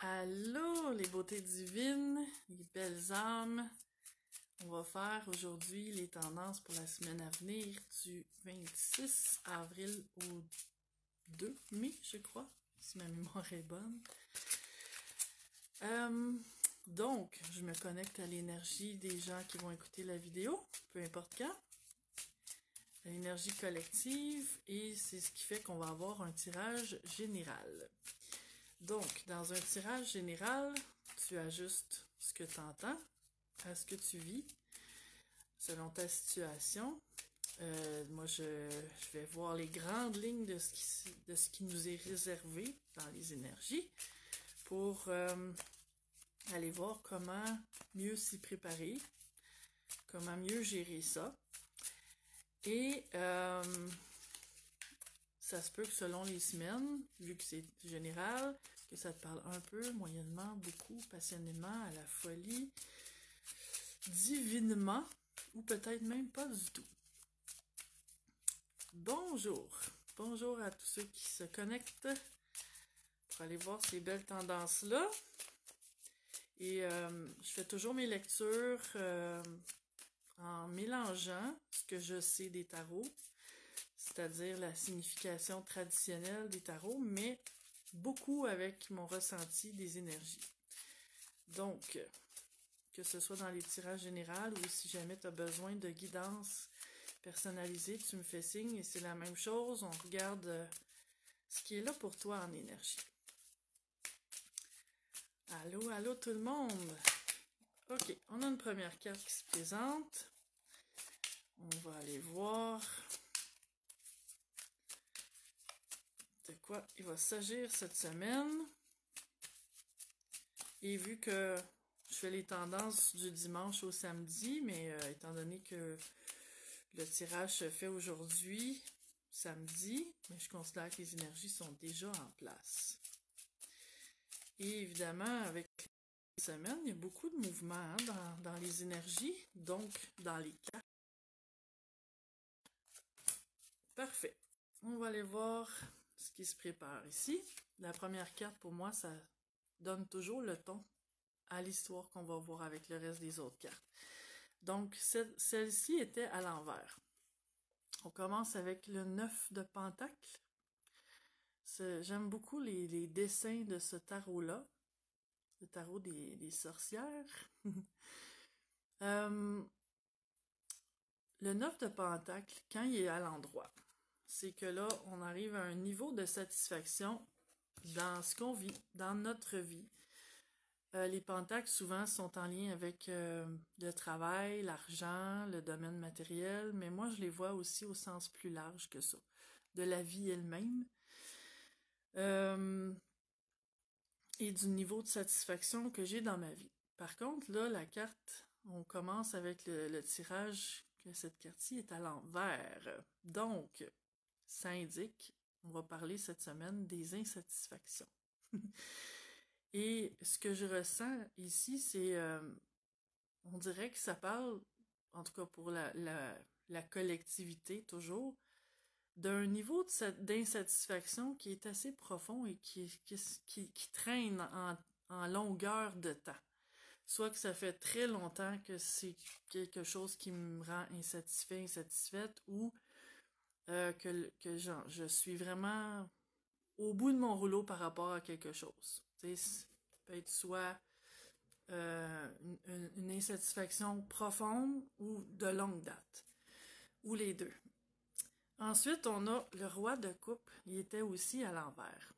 Allô, les beautés divines, les belles âmes. On va faire aujourd'hui les tendances pour la semaine à venir du 26 avril au 2 mai, je crois, si ma mémoire est bonne. Donc, je me connecte à l'énergie des gens qui vont écouter la vidéo, peu importe quand, à l'énergie collective, et c'est ce qui fait qu'on va avoir un tirage général. Donc, dans un tirage général, tu ajustes ce que tu entends à ce que tu vis, selon ta situation. Moi, je vais voir les grandes lignes de ce qui nous est réservé dans les énergies pour aller voir comment mieux s'y préparer, comment mieux gérer ça. Et ça se peut que selon les semaines, vu que c'est général, que ça te parle un peu, moyennement, beaucoup, passionnément, à la folie, divinement, ou peut-être même pas du tout. Bonjour! Bonjour à tous ceux qui se connectent pour aller voir ces belles tendances-là. Et je fais toujours mes lectures en mélangeant ce que je sais des tarots, c'est-à-dire la signification traditionnelle des tarots, mais beaucoup avec mon ressenti des énergies. Donc, que ce soit dans les tirages généraux ou si jamais tu as besoin de guidance personnalisée, tu me fais signe et c'est la même chose. On regarde ce qui est là pour toi en énergie. Allô, allô tout le monde! Ok, on a une première carte qui se présente. On va aller voir de quoi il va s'agir cette semaine. Et vu que je fais les tendances du dimanche au samedi, mais étant donné que le tirage se fait aujourd'hui, samedi, mais je considère que les énergies sont déjà en place. Et évidemment, avec les semaines, il y a beaucoup de mouvements hein, dans les énergies, donc dans les cartes. Parfait. On va aller voir ce qui se prépare ici. La première carte, pour moi, ça donne toujours le ton à l'histoire qu'on va voir avec le reste des autres cartes. Donc, celle-ci était à l'envers. On commence avec le 9 de Pentacle. J'aime beaucoup les dessins de ce tarot-là. Le tarot des sorcières. Le 9 de Pentacle, quand il est à l'endroit, c'est que là, on arrive à un niveau de satisfaction dans ce qu'on vit, dans notre vie. Les pentacles, souvent, sont en lien avec le travail, l'argent, le domaine matériel, mais moi, je les vois aussi au sens plus large que ça, de la vie elle-même. Et du niveau de satisfaction que j'ai dans ma vie. Par contre, là, la carte, on commence avec le tirage que cette carte-ci est à l'envers. Donc, ça indique, on va parler cette semaine des insatisfactions. Et ce que je ressens ici, c'est, on dirait que ça parle, en tout cas pour la collectivité toujours, d'un niveau d'insatisfaction qui est assez profond et qui traîne en longueur de temps. Soit que ça fait très longtemps que c'est quelque chose qui me rend insatisfait, insatisfaite, ou que je suis vraiment au bout de mon rouleau par rapport à quelque chose. Ça peut être soit une insatisfaction profonde ou de longue date, ou les deux. Ensuite, on a le roi de coupe, il était aussi à l'envers.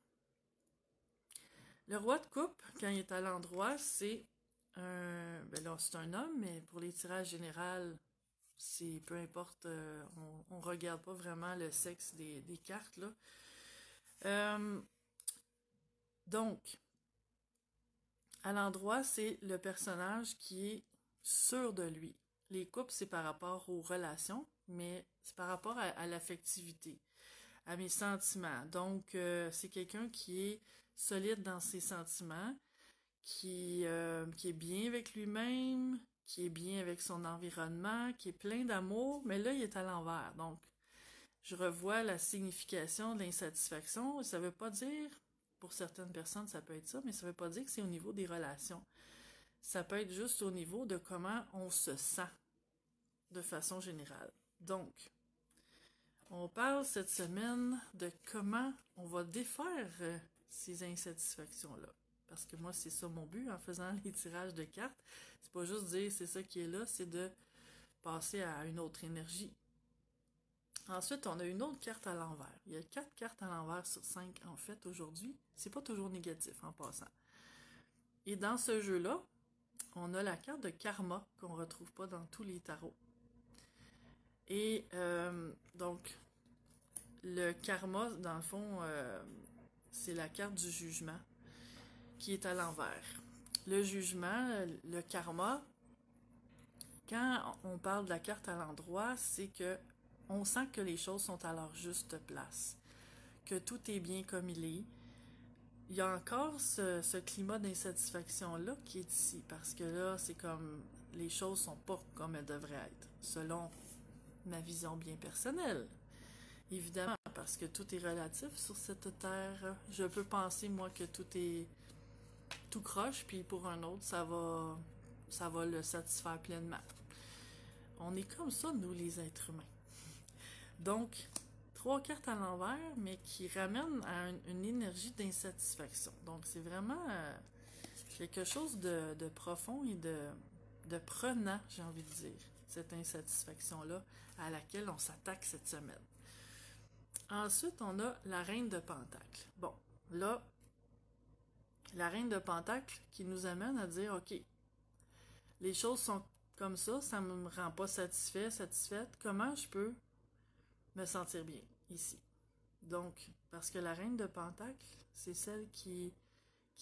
Le roi de coupe, quand il est à l'endroit, c'est ben là, c'est un homme, mais pour les tirages généraux, c'est peu importe, on regarde pas vraiment le sexe des cartes, là. Donc, à l'endroit, c'est le personnage qui est sûr de lui. Les couples, c'est par rapport aux relations, mais c'est par rapport à l'affectivité, à mes sentiments. Donc, c'est quelqu'un qui est solide dans ses sentiments, qui est bien avec lui-même, qui est bien avec son environnement, qui est plein d'amour, mais là, il est à l'envers. Donc, je revois la signification de l'insatisfaction. Ça veut pas dire pour certaines personnes, ça peut être ça, mais ça ne veut pas dire que c'est au niveau des relations. Ça peut être juste au niveau de comment on se sent de façon générale. Donc, on parle cette semaine de comment on va défaire ces insatisfactions-là. Parce que moi, c'est ça mon but en faisant les tirages de cartes. C'est pas juste dire c'est ça qui est là, c'est de passer à une autre énergie. Ensuite, on a une autre carte à l'envers. Il y a 4 cartes à l'envers sur 5 en fait aujourd'hui. C'est pas toujours négatif en passant. Et dans ce jeu-là, on a la carte de karma qu'on retrouve pas dans tous les tarots. Et donc, le karma, dans le fond, c'est la carte du jugement qui est à l'envers. Le jugement, le karma, quand on parle de la carte à l'endroit, c'est que on sent que les choses sont à leur juste place, que tout est bien comme il est. Il y a encore ce climat d'insatisfaction-là qui est ici, parce que là, c'est comme les choses sont pas comme elles devraient être, selon ma vision bien personnelle. Évidemment, parce que tout est relatif sur cette terre. Je peux penser, moi, que tout croche, puis pour un autre, ça va le satisfaire pleinement. On est comme ça, nous, les êtres humains. Donc, 3 cartes à l'envers, mais qui ramènent à une énergie d'insatisfaction. Donc, c'est vraiment quelque chose de profond et de prenant, j'ai envie de dire, cette insatisfaction-là à laquelle on s'attaque cette semaine. Ensuite, on a la reine de Pentacle. Bon, là, la reine de Pentacle qui nous amène à dire, OK, les choses sont comme ça ne me rend pas satisfaite. Comment je peux me sentir bien ici? Donc, parce que la reine de Pentacle, c'est celle qui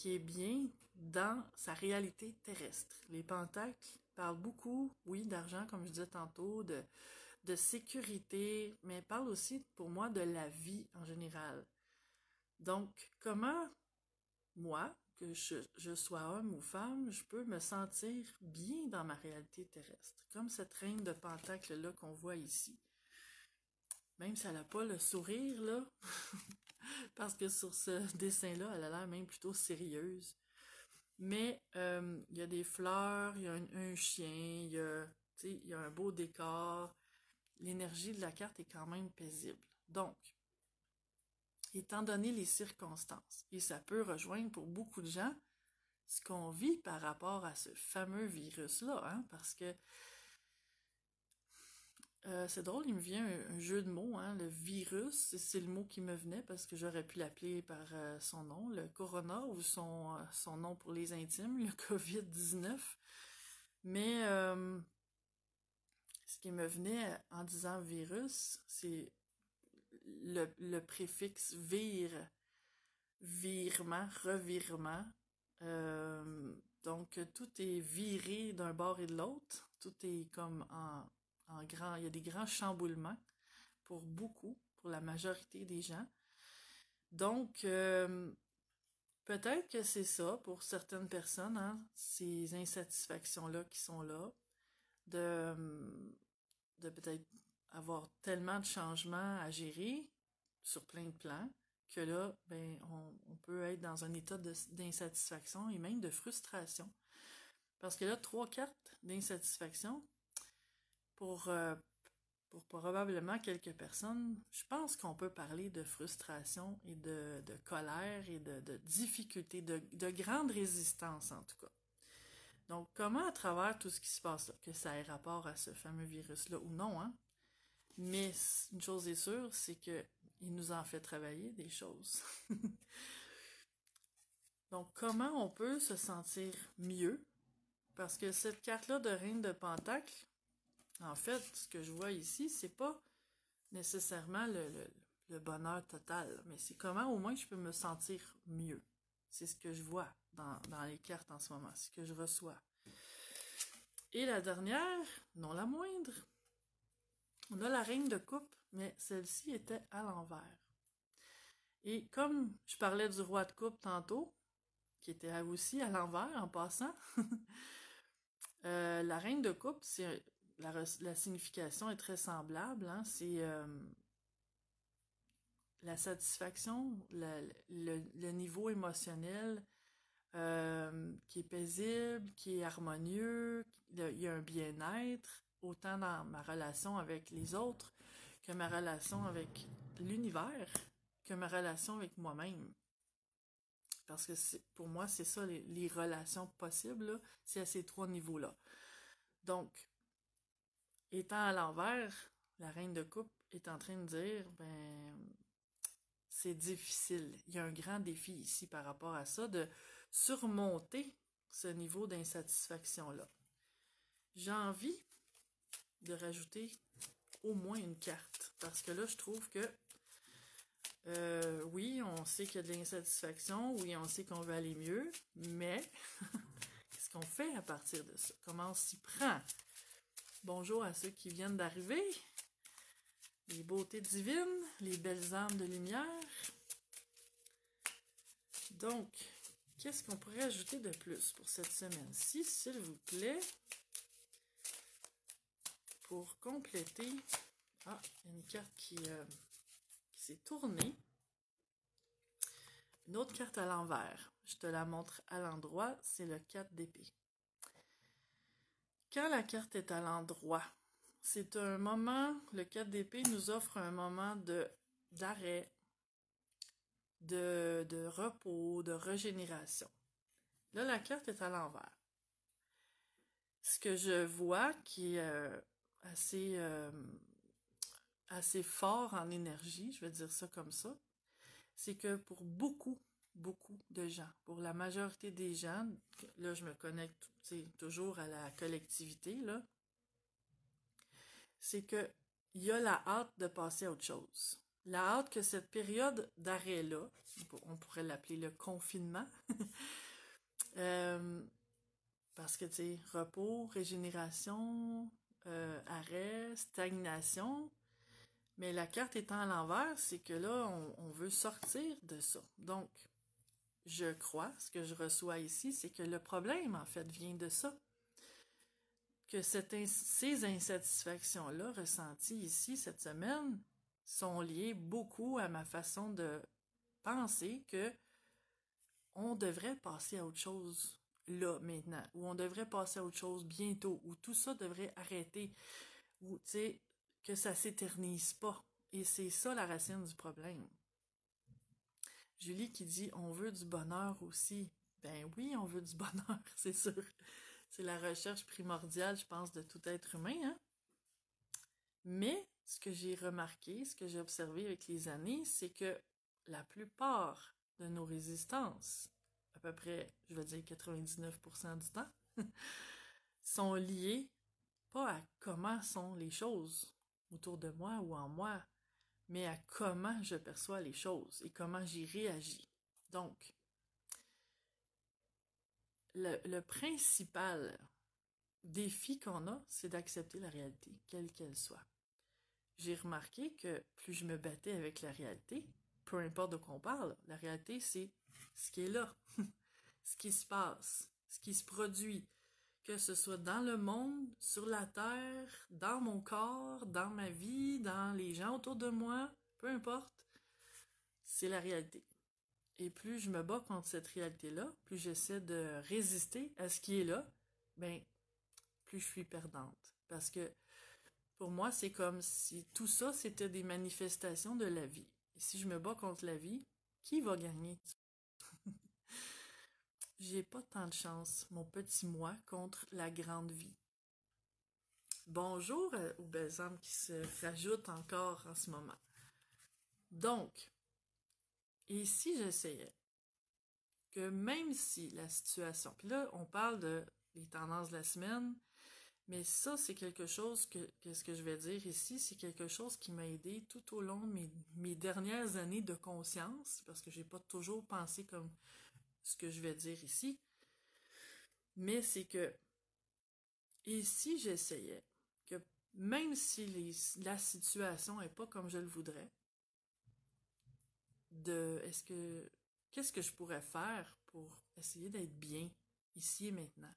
est bien dans sa réalité terrestre. Les pentacles parlent beaucoup, oui, d'argent, comme je disais tantôt, de sécurité, mais parlent aussi, pour moi, de la vie en général. Donc, comment moi, que je sois homme ou femme, je peux me sentir bien dans ma réalité terrestre, comme cette reine de Pentacle-là qu'on voit ici. Même si elle n'a pas le sourire, là, parce que sur ce dessin-là, elle a l'air même plutôt sérieuse. Mais il y a des fleurs, il y a un chien, il y a un beau décor. L'énergie de la carte est quand même paisible. Donc, étant donné les circonstances, et ça peut rejoindre pour beaucoup de gens ce qu'on vit par rapport à ce fameux virus-là, hein, parce que c'est drôle, il me vient un jeu de mots, hein, le virus, c'est le mot qui me venait parce que j'aurais pu l'appeler par son nom, le corona ou son nom pour les intimes, le COVID-19. Mais ce qui me venait en disant virus, c'est le préfixe virement, revirement. Donc, tout est viré d'un bord et de l'autre. Tout est comme en grand. Il y a des grands chamboulements pour la majorité des gens. Donc, peut-être que c'est ça pour certaines personnes, hein, ces insatisfactions-là qui sont là, de peut-être avoir tellement de changements à gérer sur plein de plans, que là, ben, on peut être dans un état d'insatisfaction et même de frustration. Parce que là, 3 cartes d'insatisfaction, pour probablement quelques personnes, je pense qu'on peut parler de frustration et de colère et de difficulté, de grande résistance en tout cas. Donc, comment à travers tout ce qui se passe là, que ça ait rapport à ce fameux virus-là ou non, hein? Mais une chose est sûre, c'est que il nous en fait travailler des choses. Donc, comment on peut se sentir mieux? Parce que cette carte-là de Reine de Pentacle, en fait, ce que je vois ici, c'est pas nécessairement le bonheur total, mais c'est comment au moins je peux me sentir mieux. C'est ce que je vois dans les cartes en ce moment, c'est ce que je reçois. Et la dernière, non la moindre, on a la Reine de Coupe, mais celle-ci était à l'envers. Et comme je parlais du Roi de Coupe tantôt, qui était aussi à l'envers en passant, la Reine de Coupe, c'est la signification est très semblable, hein, c'est la satisfaction, le niveau émotionnel qui est paisible, qui est harmonieux, il y a un bien-être, autant dans ma relation avec les autres que ma relation avec l'univers, que ma relation avec moi-même. Parce que pour moi, c'est ça les relations possibles, c'est à ces trois niveaux-là. Donc, étant à l'envers, la reine de coupe est en train de dire, c'est difficile. Il y a un grand défi ici par rapport à ça, de surmonter ce niveau d'insatisfaction-là. J'ai envie de rajouter au moins une carte, parce que là, je trouve que oui, on sait qu'il y a de l'insatisfaction, oui, on sait qu'on veut aller mieux, mais qu'est-ce qu'on fait à partir de ça? Comment on s'y prend? Bonjour à ceux qui viennent d'arriver, les beautés divines, les belles âmes de lumière. Donc, qu'est-ce qu'on pourrait ajouter de plus pour cette semaine-ci, s'il vous plaît? Pour compléter... Ah, il y a une carte qui s'est tournée. Une autre carte à l'envers. Je te la montre à l'endroit, c'est le 4 d'épée. Quand la carte est à l'endroit, c'est un moment, le 4 d'épée nous offre un moment d'arrêt, de repos, de régénération. Là, la carte est à l'envers. Ce que je vois qui est assez fort en énergie, je vais dire ça comme ça, c'est que pour beaucoup de gens, pour la majorité des gens, là je me connecte toujours à la collectivité, là, c'est que il y a la hâte de passer à autre chose. La hâte que cette période d'arrêt-là, on pourrait l'appeler le confinement, parce que, tu sais, repos, régénération, arrêt, stagnation, mais la carte étant à l'envers, c'est que là, on veut sortir de ça. Donc, je crois, ce que je reçois ici, c'est que le problème, en fait, vient de ça. Que ces insatisfactions-là ressenties ici cette semaine sont liées beaucoup à ma façon de penser que on devrait passer à autre chose là, maintenant, ou on devrait passer à autre chose bientôt, ou tout ça devrait arrêter, ou, tu sais, que ça s'éternise pas. Et c'est ça la racine du problème. Julie qui dit « On veut du bonheur aussi ». Ben oui, on veut du bonheur, c'est sûr. C'est la recherche primordiale, je pense, de tout être humain, hein? Mais, ce que j'ai remarqué, ce que j'ai observé avec les années, c'est que la plupart de nos résistances, à peu près, je vais dire 99% du temps, sont liées pas à comment sont les choses autour de moi ou en moi, mais à comment je perçois les choses et comment j'y réagis. Donc, le principal défi qu'on a, c'est d'accepter la réalité, quelle qu'elle soit. J'ai remarqué que plus je me battais avec la réalité, peu importe de quoi on parle, la réalité, c'est ce qui est là, ce qui se passe, ce qui se produit, que ce soit dans le monde, sur la terre, dans mon corps, dans ma vie, dans les gens autour de moi, peu importe, c'est la réalité. Et plus je me bats contre cette réalité-là, plus j'essaie de résister à ce qui est là, ben, plus je suis perdante. Parce que pour moi, c'est comme si tout ça, c'était des manifestations de la vie. Et si je me bats contre la vie, qui va gagner? J'ai pas tant de chance, mon petit moi, contre la grande vie. Bonjour aux belles âmes qui se rajoutent encore en ce moment. Donc, et si j'essayais que même si la situation... Puis là, on parle des tendances de la semaine, mais ça, c'est quelque chose ce que je vais dire ici, c'est quelque chose qui m'a aidé tout au long de mes dernières années de conscience, parce que j'ai pas toujours pensé comme ce que je vais dire ici, mais c'est que, et si j'essayais que même si la situation est pas comme je le voudrais, qu'est-ce que je pourrais faire pour essayer d'être bien ici et maintenant,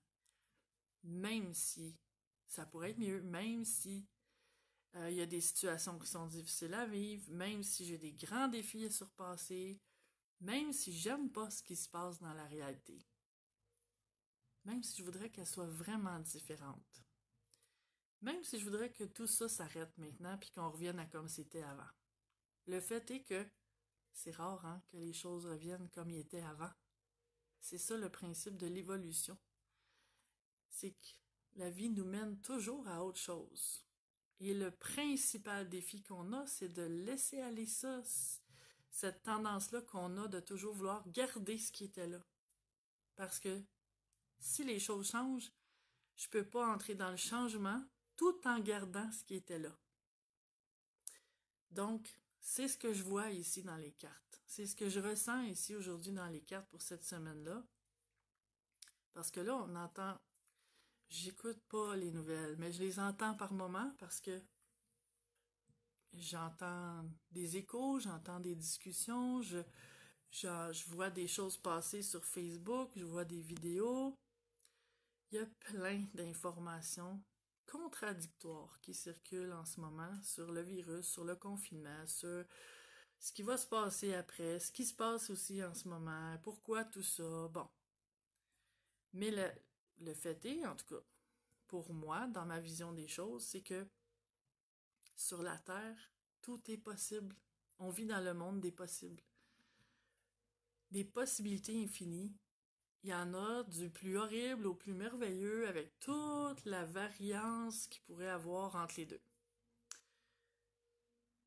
même si ça pourrait être mieux, même si Il y a des situations qui sont difficiles à vivre, même si j'ai des grands défis à surpasser, même si j'aime pas ce qui se passe dans la réalité. Même si je voudrais qu'elle soit vraiment différente. Même si je voudrais que tout ça s'arrête maintenant puis qu'on revienne à comme c'était avant. Le fait est que c'est rare hein, que les choses reviennent comme ils étaient avant. C'est ça le principe de l'évolution. C'est que la vie nous mène toujours à autre chose. Et le principal défi qu'on a, c'est de laisser aller ça, cette tendance-là qu'on a de toujours vouloir garder ce qui était là. Parce que si les choses changent, je peux pas entrer dans le changement tout en gardant ce qui était là. Donc, c'est ce que je vois ici dans les cartes. C'est ce que je ressens ici aujourd'hui dans les cartes pour cette semaine-là. Parce que là, on entend... J'écoute pas les nouvelles, mais je les entends par moments parce que j'entends des échos, j'entends des discussions, je vois des choses passer sur Facebook, je vois des vidéos. Il y a plein d'informations contradictoires qui circulent en ce moment sur le virus, sur le confinement, sur ce qui va se passer après, ce qui se passe aussi en ce moment, pourquoi tout ça, bon. Mais le fait est, en tout cas, pour moi, dans ma vision des choses, c'est que sur la Terre, tout est possible. On vit dans le monde des possibles. Des possibilités infinies. Il y en a du plus horrible au plus merveilleux avec toute la variance qu'il pourrait avoir entre les deux.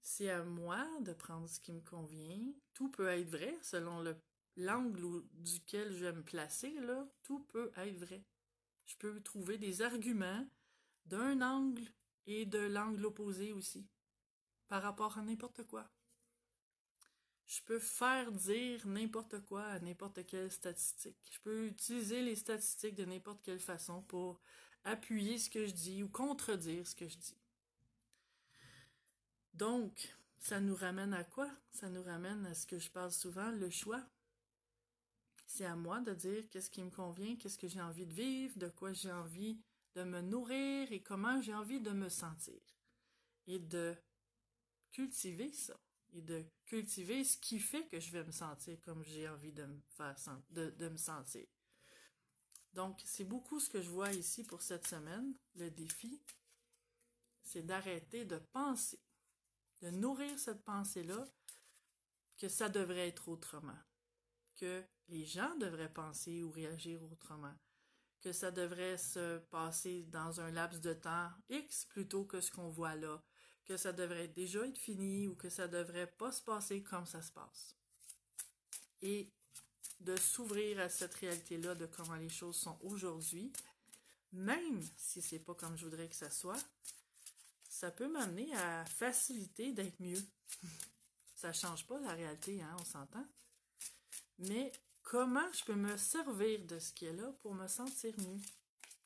C'est à moi de prendre ce qui me convient. Tout peut être vrai selon l'angle duquel je vais me placer, là. Tout peut être vrai. Je peux trouver des arguments d'un angle et de l'angle opposé aussi, par rapport à n'importe quoi. Je peux faire dire n'importe quoi à n'importe quelle statistique. Je peux utiliser les statistiques de n'importe quelle façon pour appuyer ce que je dis ou contredire ce que je dis. Donc, ça nous ramène à quoi? Ça nous ramène à ce que je parle souvent, le choix. C'est à moi de dire qu'est-ce qui me convient, qu'est-ce que j'ai envie de vivre, de quoi j'ai envie de me nourrir et comment j'ai envie de me sentir. Et de cultiver ça. Et de cultiver ce qui fait que je vais me sentir comme j'ai envie de me faire de me sentir. Donc, c'est beaucoup ce que je vois ici pour cette semaine. Le défi, c'est d'arrêter de penser, de nourrir cette pensée-là que ça devrait être autrement, que les gens devraient penser ou réagir autrement, que ça devrait se passer dans un laps de temps X plutôt que ce qu'on voit là, que ça devrait déjà être fini ou que ça devrait pas se passer comme ça se passe. Et de s'ouvrir à cette réalité-là de comment les choses sont aujourd'hui, même si c'est pas comme je voudrais que ça soit, ça peut m'amener à faciliter d'être mieux. Ça change pas la réalité, hein, on s'entend. Mais comment je peux me servir de ce qui est là pour me sentir mieux?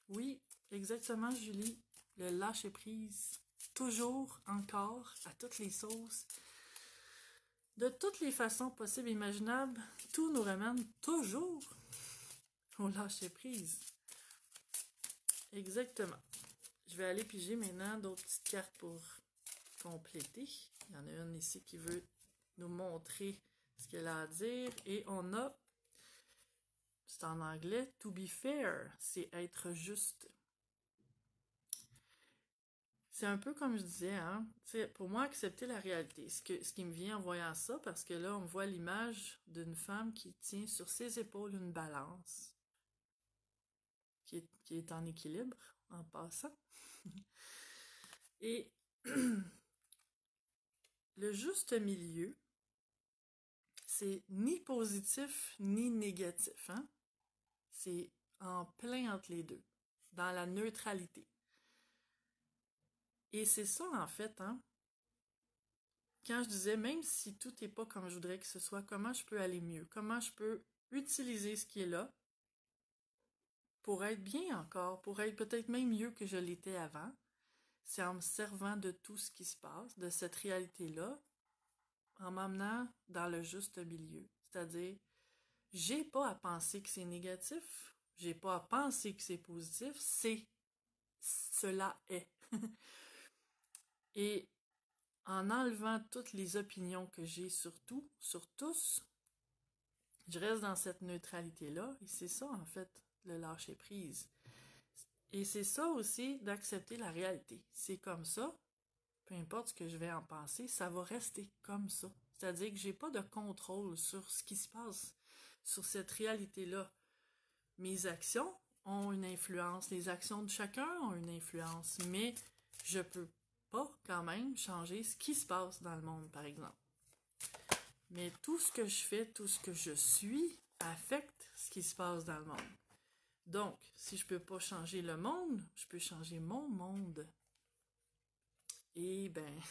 Oui, exactement, Julie, le lâcher-prise. Toujours, encore, à toutes les sauces. De toutes les façons possibles et imaginables, tout nous ramène toujours au lâcher-prise. Exactement. Je vais aller piger maintenant d'autres petites cartes pour compléter. Il y en a une ici qui veut nous montrer ce qu'elle a à dire. Et on a, c'est en anglais, to be fair, c'est être juste. C'est un peu comme je disais, hein, pour moi, accepter la réalité. Ce qui me vient en voyant ça, parce que là, on voit l'image d'une femme qui tient sur ses épaules une balance, qui est en équilibre, en passant. Et le juste milieu, c'est ni positif ni négatif, hein? C'est en plein entre les deux, dans la neutralité. Et c'est ça, en fait, hein? Quand je disais, même si tout n'est pas comme je voudrais que ce soit, comment je peux aller mieux? Comment je peux utiliser ce qui est là pour être bien encore, pour être peut-être même mieux que je l'étais avant? C'est en me servant de tout ce qui se passe, de cette réalité-là, en m'amenant dans le juste milieu. C'est-à-dire, j'ai pas à penser que c'est négatif, j'ai pas à penser que c'est positif, cela est. Et en enlevant toutes les opinions que j'ai sur tout, sur tous, je reste dans cette neutralité-là. Et c'est ça, en fait, le lâcher-prise. Et c'est ça aussi d'accepter la réalité. C'est comme ça, peu importe ce que je vais en penser, ça va rester comme ça. C'est-à-dire que j'ai pas de contrôle sur ce qui se passe, sur cette réalité-là. Mes actions ont une influence, les actions de chacun ont une influence, mais je peux pas quand même changer ce qui se passe dans le monde, par exemple. Mais tout ce que je fais, tout ce que je suis, affecte ce qui se passe dans le monde. Donc, si je peux pas changer le monde, je peux changer mon monde. Et ben,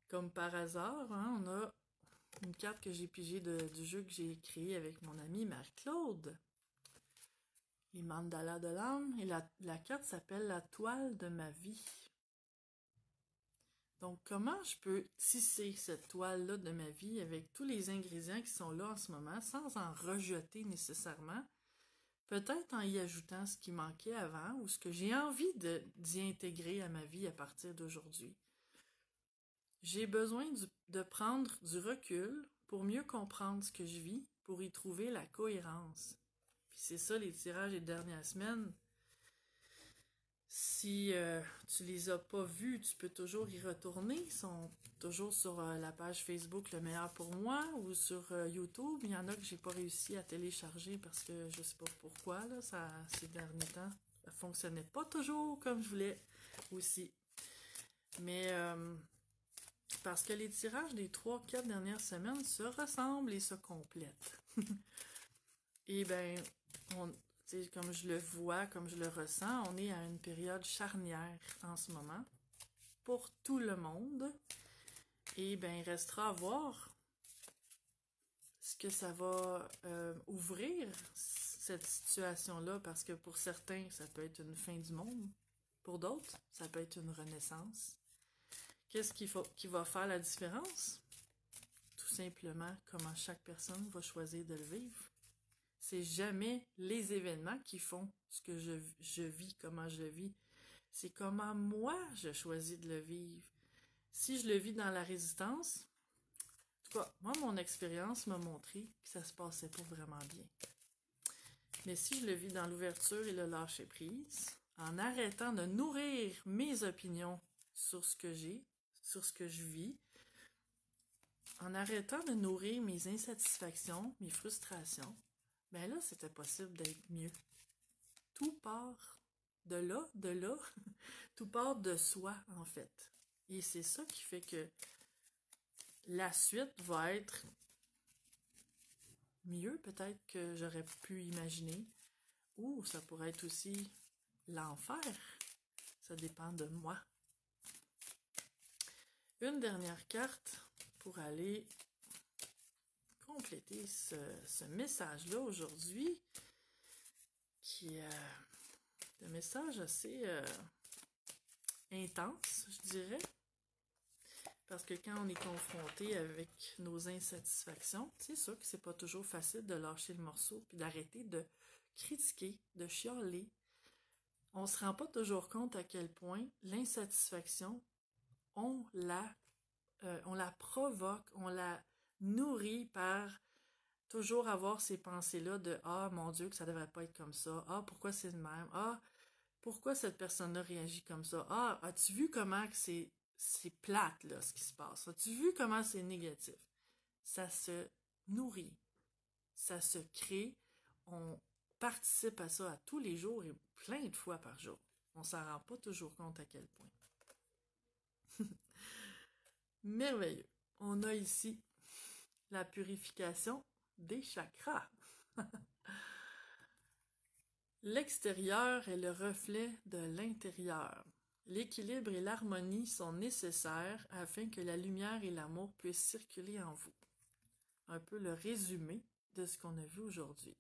comme par hasard, hein, on a une carte que j'ai pigée du jeu que j'ai créé avec mon amie Marie-Claude. Les mandalas de l'âme. Et la carte s'appelle la toile de ma vie. Donc, comment je peux tisser cette toile-là de ma vie avec tous les ingrédients qui sont là en ce moment, sans en rejeter nécessairement, peut-être en y ajoutant ce qui manquait avant ou ce que j'ai envie d'y intégrer à ma vie à partir d'aujourd'hui. J'ai besoin de prendre du recul pour mieux comprendre ce que je vis, pour y trouver la cohérence. Puis c'est ça les tirages des dernières semaines. Si tu les as pas vus, tu peux toujours y retourner. Ils sont toujours sur la page Facebook Le Meilleur pour moi ou sur YouTube. Il y en a que j'ai pas réussi à télécharger parce que je sais pas pourquoi, là, ces derniers temps, ça fonctionnait pas toujours comme je voulais aussi. Mais parce que les tirages des 3-4 dernières semaines se ressemblent et se complètent. Et ben, comme je le vois, comme je le ressens, on est à une période charnière en ce moment pour tout le monde. Et ben, il restera à voir ce que ça va ouvrir, cette situation-là, parce que pour certains, ça peut être une fin du monde. Pour d'autres, ça peut être une renaissance. Qu'est-ce qui va faire la différence? Tout simplement, comment chaque personne va choisir de le vivre. C'est jamais les événements qui font ce que je vis, comment je le vis. C'est comment moi, je choisis de le vivre. Si je le vis dans la résistance, en tout cas, moi, mon expérience m'a montré que ça se passait pas vraiment bien. Mais si je le vis dans l'ouverture et le lâcher-prise, en arrêtant de nourrir mes opinions sur ce que j'ai, sur ce que je vis, en arrêtant de nourrir mes insatisfactions, mes frustrations, ben là, c'était possible d'être mieux. Tout part de là, tout part de soi, en fait. Et c'est ça qui fait que la suite va être mieux, peut-être, que j'aurais pu imaginer. Ou ça pourrait être aussi l'enfer. Ça dépend de moi. Une dernière carte pour aller compléter ce message-là aujourd'hui, qui est un message assez intense, je dirais. Parce que quand on est confronté avec nos insatisfactions, c'est sûr que c'est pas toujours facile de lâcher le morceau puis d'arrêter de critiquer, de chialer. On se rend pas toujours compte à quel point l'insatisfaction, on la provoque, on la nourrit par toujours avoir ces pensées-là de « Ah, mon Dieu, que ça devrait pas être comme ça. Ah, pourquoi c'est le même? Ah, pourquoi cette personne-là réagit comme ça? Ah, as-tu vu comment que c'est plate, là, ce qui se passe? As-tu vu comment c'est négatif? » Ça se nourrit, ça se crée, on participe à ça à tous les jours et plein de fois par jour. On s'en rend pas toujours compte à quel point. Merveilleux. On a ici la purification des chakras. L'extérieur est le reflet de l'intérieur. L'équilibre et l'harmonie sont nécessaires afin que la lumière et l'amour puissent circuler en vous. Un peu le résumé de ce qu'on a vu aujourd'hui.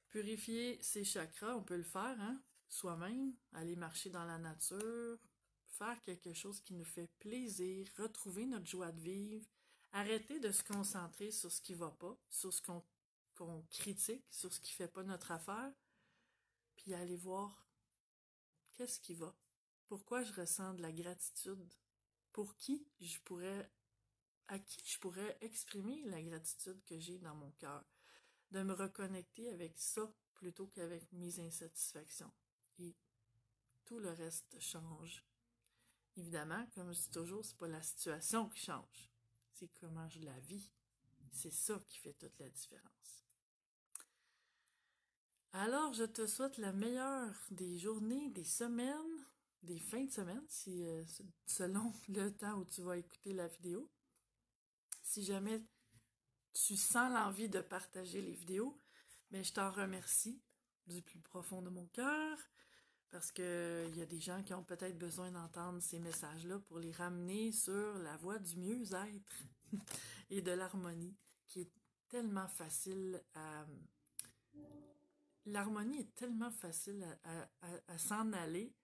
Purifier ses chakras, on peut le faire, hein? Soi-même, aller marcher dans la nature, faire quelque chose qui nous fait plaisir, retrouver notre joie de vivre, arrêter de se concentrer sur ce qui va pas, sur ce qu'on critique, sur ce qui fait pas notre affaire, puis aller voir qu'est-ce qui va. pourquoi je ressens de la gratitude, à qui je pourrais exprimer la gratitude que j'ai dans mon cœur, de me reconnecter avec ça plutôt qu'avec mes insatisfactions. Et tout le reste change. Évidemment, comme je dis toujours, c'est pas la situation qui change, c'est comment je la vis. C'est ça qui fait toute la différence. Alors, je te souhaite la meilleure des journées, des semaines, des fins de semaine, selon le temps où tu vas écouter la vidéo. Si jamais tu sens l'envie de partager les vidéos, mais je t'en remercie du plus profond de mon cœur, parce qu'il y a des gens qui ont peut-être besoin d'entendre ces messages-là pour les ramener sur la voie du mieux-être et de l'harmonie, qui est tellement facile à... L'harmonie est tellement facile à s'en aller.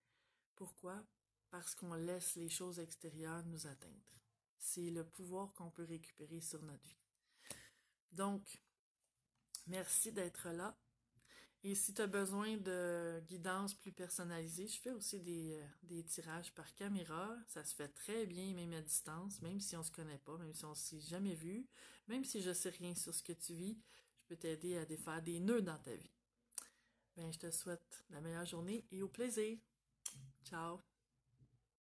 Pourquoi? Parce qu'on laisse les choses extérieures nous atteindre. C'est le pouvoir qu'on peut récupérer sur notre vie. Donc, merci d'être là. Et si tu as besoin de guidance plus personnalisée, je fais aussi des tirages par caméra. Ça se fait très bien, même à distance, même si on ne se connaît pas, même si on ne s'est jamais vu, même si je ne sais rien sur ce que tu vis, je peux t'aider à défaire des nœuds dans ta vie. Ben, je te souhaite la meilleure journée et au plaisir. Ciao!